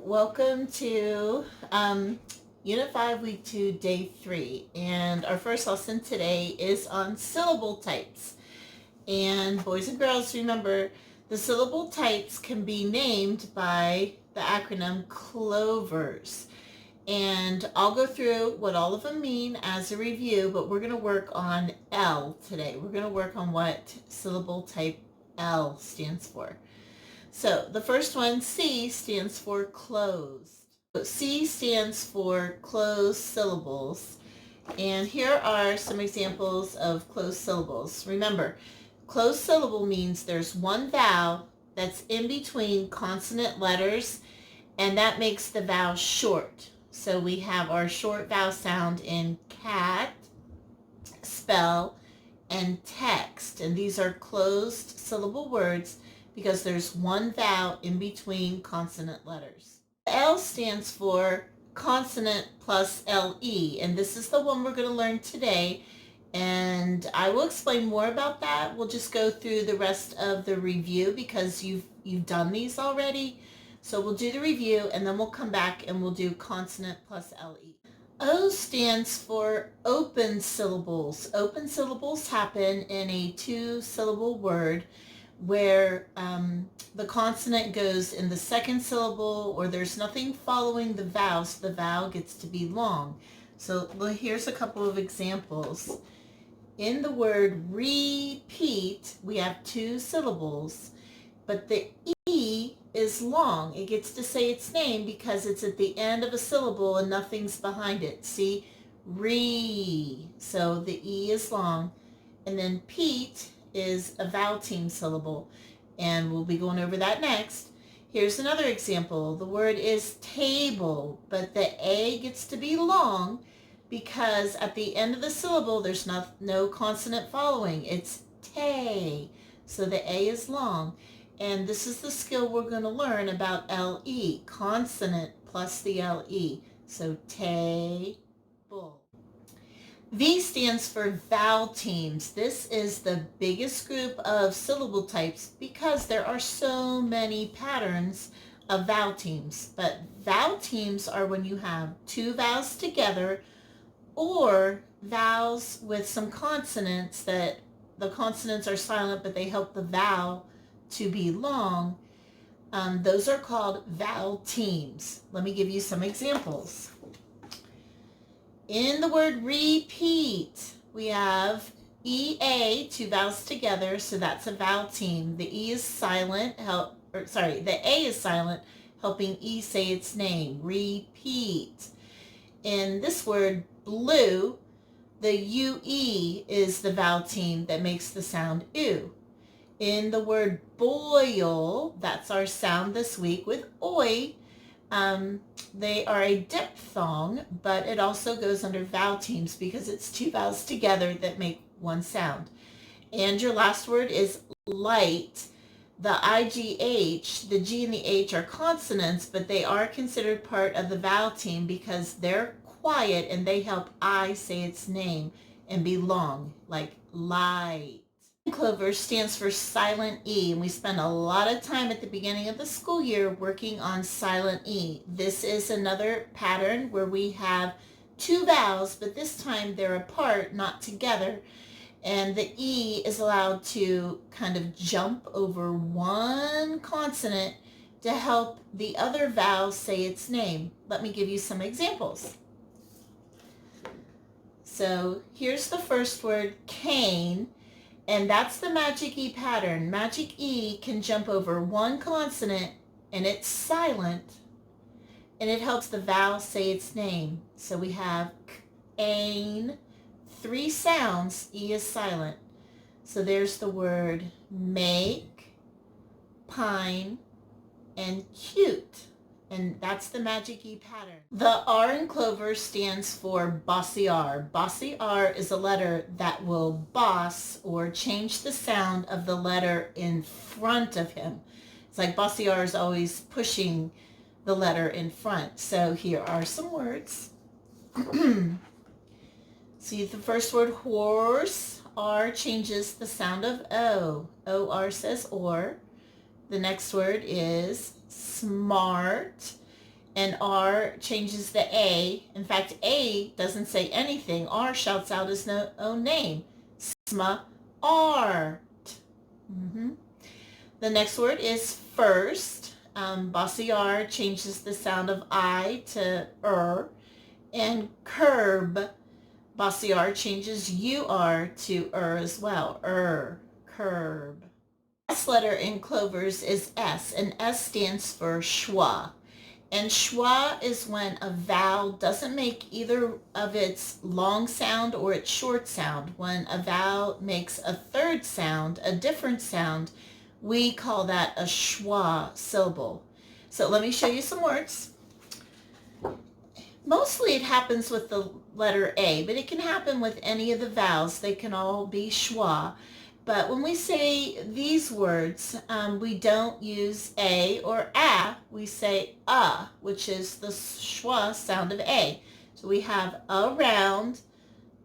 welcome to Unit 5 Week 2 Day 3, and our first lesson today is on syllable types. And boys and girls, remember the syllable types can be named by the acronym CLOVERS. And I'll go through what all of them mean as a review, but we're going to work on L today. We're going to work on what syllable type L stands for. So the first one, C, stands for closed. So C stands for closed syllables. And here are some examples of closed syllables. Remember, closed syllable means there's one vowel that's in between consonant letters, and that makes the vowel short. So we have our short vowel sound in cat, spell, and text. And these are closed syllable words because there's one vowel in between consonant letters. L stands for consonant plus LE, and this is the one we're going to learn today, and I will explain more about that. We'll just go through the rest of the review because you've done these already. So we'll do the review and then we'll come back and we'll do consonant plus LE. O stands for open syllables. Open syllables happen in a two-syllable word where the consonant goes in the second syllable, or there's nothing following the vowel, so the vowel gets to be long. So here's a couple of examples. In the word repeat, we have two syllables, but the E is long. It gets to say its name because it's at the end of a syllable and nothing's behind it. See, re, so the E is long. And then Pete is a vowel team syllable, and we'll be going over that next. Here's another example. The word is table, but the A gets to be long because at the end of the syllable there's no consonant following. It's tay, so the A is long. And this is the skill we're going to learn about LE, consonant plus the LE. So table. V stands for vowel teams. This is the biggest group of syllable types because there are so many patterns of vowel teams. But vowel teams are when you have two vowels together or vowels with some consonants that the consonants are silent but they help the vowel to be long. Those are called vowel teams. Let me give you some examples. In the word repeat, we have EA, two vowels together, so that's a vowel team. The E is silent, the A is silent, helping E say its name, repeat. In this word blue, the UE is the vowel team that makes the sound oo. In the word boil, that's our sound this week with oi. They are a diphthong, but it also goes under vowel teams because it's two vowels together that make one sound. And your last word is light. The IGH, the G and the H are consonants, but they are considered part of the vowel team because they're quiet and they help I say its name and be long, like light. Clover stands for silent E, and we spend a lot of time at the beginning of the school year working on silent E. This is another pattern where we have two vowels, but this time they're apart, not together, and the E is allowed to kind of jump over one consonant to help the other vowel say its name. Let me give you some examples. So here's the first word, cane. And that's the magic E pattern. Magic E can jump over one consonant and it's silent and it helps the vowel say its name. So we have ain, three sounds, E is silent. So there's the word make, pine, and cute. And that's the magic E pattern. The R in Clover stands for bossy R. Bossy R is a letter that will boss or change the sound of the letter in front of him. It's like bossy R is always pushing the letter in front. So here are some words. See the first word, horse. R changes the sound of O. O-R says or. The next word is smart. and R changes the A. In fact, A doesn't say anything. R shouts out his own name. Smart. The next word is first. Bossy R changes the sound of I to and curb. Bossy R changes UR to as well. Curb. The last letter in Clover's is S, and S stands for schwa. And schwa is when a vowel doesn't make either of its long sound or its short sound. When a vowel makes a third sound, a different sound, we call that a schwa syllable. So let me show you some words. Mostly it happens with the letter A, but it can happen with any of the vowels. They can all be schwa. But when we say these words, we don't use A or A. We say which is the schwa sound of A. So we have around,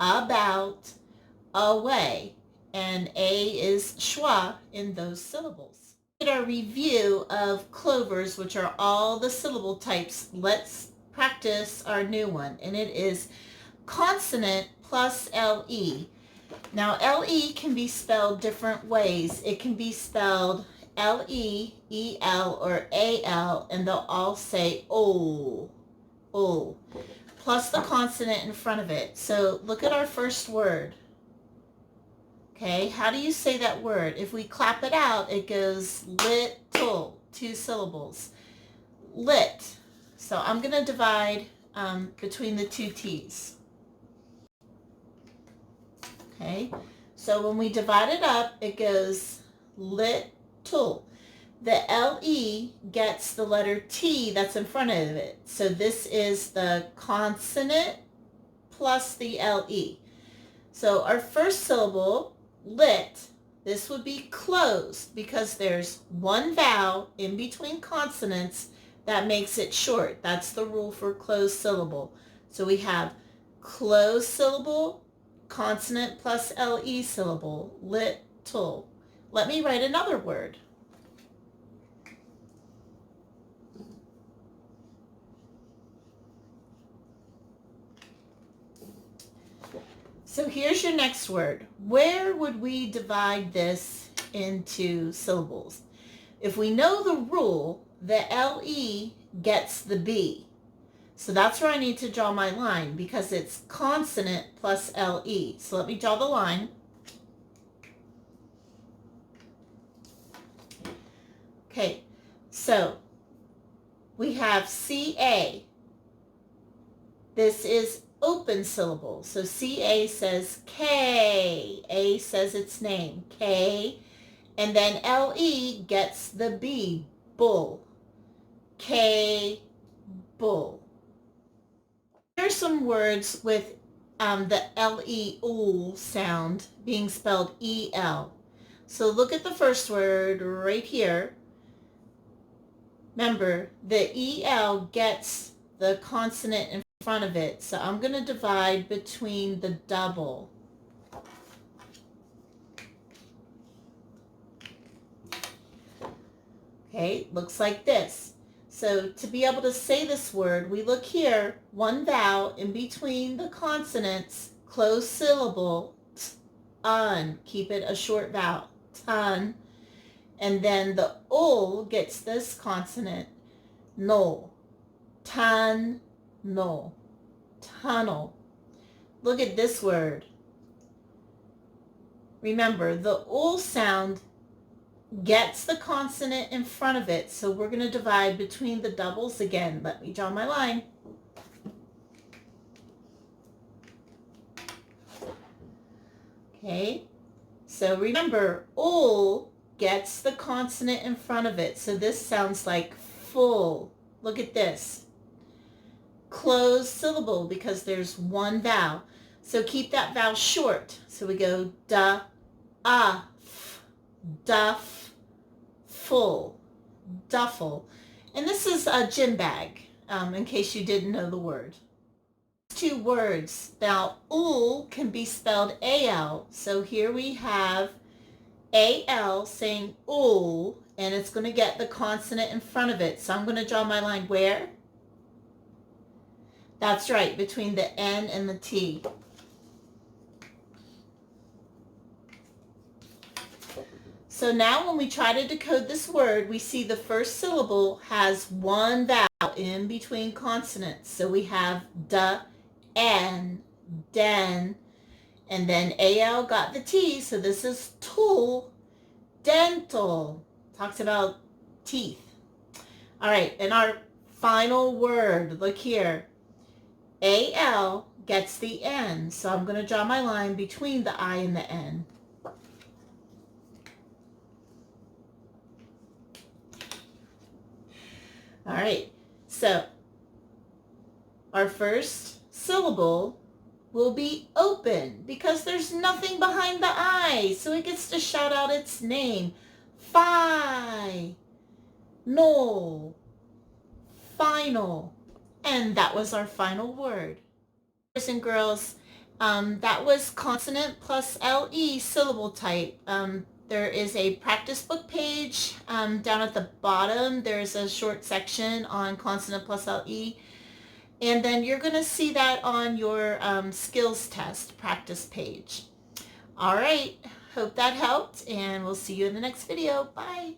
about, away, and A is schwa in those syllables. In our review of Clover's, which are all the syllable types, let's practice our new one, and it is consonant plus LE. Now, LE can be spelled different ways. It can be spelled LE, EL, or AL, and they'll all say O, plus the consonant in front of it. So look at our first word. Okay, how do you say that word? If we clap it out, it goes little, 2 syllables. Lit. So I'm going to divide between the 2 T's. Okay, so when we divide it up, it goes little. The LE gets the letter T that's in front of it. So this is the consonant plus the LE. So our first syllable, lit, this would be closed because there's one vowel in between consonants that makes it short. That's the rule for closed syllable. So we have closed syllable, consonant plus LE syllable, little. Let me write another word. So here's your next word. Where would we divide this into syllables? If we know the rule, the LE gets the B. So that's where I need to draw my line because it's consonant plus LE. So let me draw the line. Okay, so we have CA. This is open syllable. So CA says K. A says its name, K. And then LE gets the B, bull. K, bull. Here's some words with the LE sound being spelled EL. So look at the first word right here. Remember, the EL gets the consonant in front of it. So I'm going to divide between the double. Okay, looks like this. So to be able to say this word, we look here, one vowel in between the consonants, closed syllable, un. Keep it a short vowel, ton. And then the ul gets this consonant, no. Ton, no. Tunnel. Look at this word. Remember, the ul sound gets the consonant in front of it. So we're going to divide between the doubles again. Let me draw my line. Okay, so remember, ul gets the consonant in front of it. So this sounds like full. Look at this. Closed syllable because there's one vowel. So keep that vowel short. So we go da, duff, full, duffel. And this is a gym bag, in case you didn't know the word. 2 words. Now, ul can be spelled AL. So here we have AL saying ul, and it's going to get the consonant in front of it. So I'm going to draw my line where? That's right, between the N and the T. So now when we try to decode this word, we see the first syllable has one vowel in between consonants. So we have D, N, den, and then AL got the T, so this is tool, dental. Talks about teeth. All right, and our final word, look here. AL gets the N, so I'm going to draw my line between the I and the N. All right, so our first syllable will be open because there's nothing behind the I, so it gets to shout out its name. No, final. And that was our final word. Boys and girls, that was consonant plus LE syllable type. There is a practice book page down at the bottom. There's a short section on consonant plus LE. And then you're going to see that on your skills test practice page. All right, hope that helped, and we'll see you in the next video. Bye.